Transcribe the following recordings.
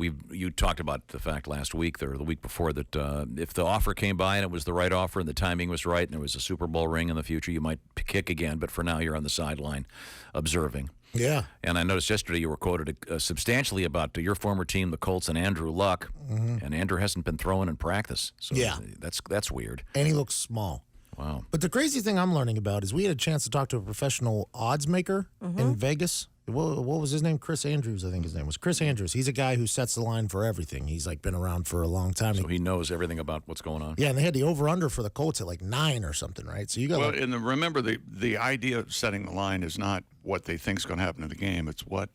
You talked about the fact last week or the week before that if the offer came by and it was the right offer and the timing was right and there was a Super Bowl ring in the future, you might kick again. But for now, you're on the sideline observing. Yeah. And I noticed yesterday you were quoted substantially about your former team, the Colts, and Andrew Luck. Mm-hmm. And Andrew hasn't been throwing in practice. So yeah. That's weird. And he looks small. Wow. But the crazy thing I'm learning about is we had a chance to talk to a professional odds maker in Vegas. What was his name? Chris Andrews, I think his name was. Chris Andrews. He's a guy who sets the line for everything. He's been around for a long time. So he knows everything about what's going on. Yeah, and they had the over-under for the Colts at 9 or something, right? So you got remember the idea of setting the line is not what they think is going to happen in the game. It's what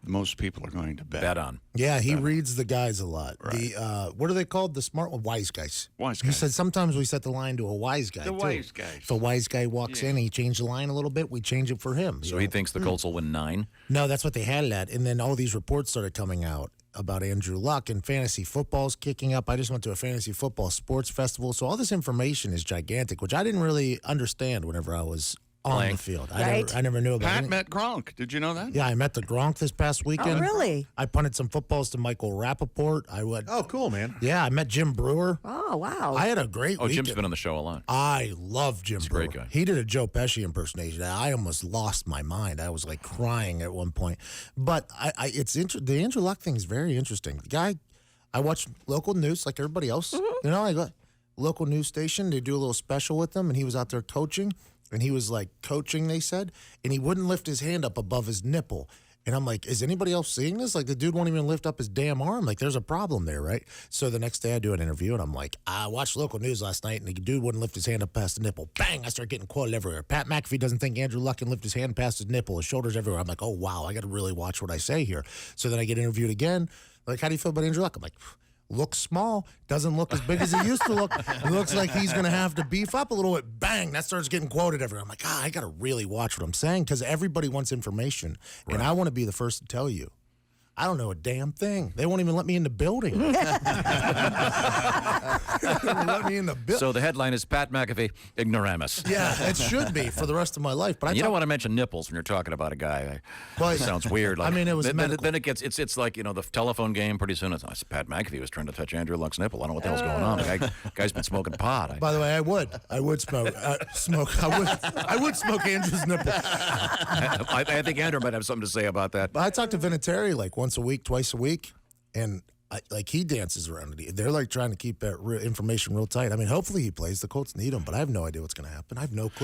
most people are going to bet on. Yeah, he reads the guys a lot. Right. What are they called? The smart one? Wise guys. Wise He guys. said sometimes we set the line to a wise guy, wise guys. If a wise guy walks in and he changed the line a little bit, we change it for him. So he thinks the Colts will win 9? No, that's what they had it at. And then all these reports started coming out about Andrew Luck, and fantasy football's kicking up. I just went to a fantasy football sports festival. So all this information is gigantic, which I didn't really understand whenever I was on the field. Right. I never knew about Pat it. met Gronk. Did you know that? Yeah, I met the Gronk this past weekend. Oh, really? I punted some footballs to Michael Rappaport. Oh, cool, man. Yeah, I met Jim Brewer. Oh, wow. I had a great weekend. Jim's been on the show a lot. I love Jim Brewer. a great guy. He did a Joe Pesci impersonation. I almost lost my mind. I was crying at one point. But the Andrew Luck thing is very interesting. The guy, I watch local news like everybody else. You know, I go local news station. They do a little special with him, and he was out there coaching. And he was coaching, they said, and he wouldn't lift his hand up above his nipple. And I'm like, is anybody else seeing this? The dude won't even lift up his damn arm. There's a problem there, right? So the next day I do an interview, and I'm like, I watched local news last night, and the dude wouldn't lift his hand up past the nipple. Bang! I start getting quoted everywhere. Pat McAfee doesn't think Andrew Luck can lift his hand past his nipple, his shoulders everywhere. I'm like, oh, wow, I got to really watch what I say here. So then I get interviewed again. How do you feel about Andrew Luck? I'm like, looks small, doesn't look as big as he used to look. It looks like he's going to have to beef up a little bit. Bang, that starts getting quoted everywhere. I'm like, I got to really watch what I'm saying because everybody wants information, and I want to be the first to tell you. I don't know a damn thing. They won't even let me in the building. Let me in the building. So the headline is Pat McAfee, ignoramus. Yeah, it should be for the rest of my life. But you don't want to mention nipples when you're talking about a guy. It sounds weird. It was then it gets it's like the telephone game. Pretty soon it's Pat McAfee was trying to touch Andrew Luck's nipple. I don't know what the hell's going on. The guy's been smoking pot. By the way, I would smoke. I would smoke Andrew's nipple. I think Andrew might have something to say about that. But I talked to Vinatieri once a week, twice a week, and he dances around it. They're trying to keep that information real tight. Hopefully he plays. The Colts need him, but I have no idea what's going to happen. I have no clue.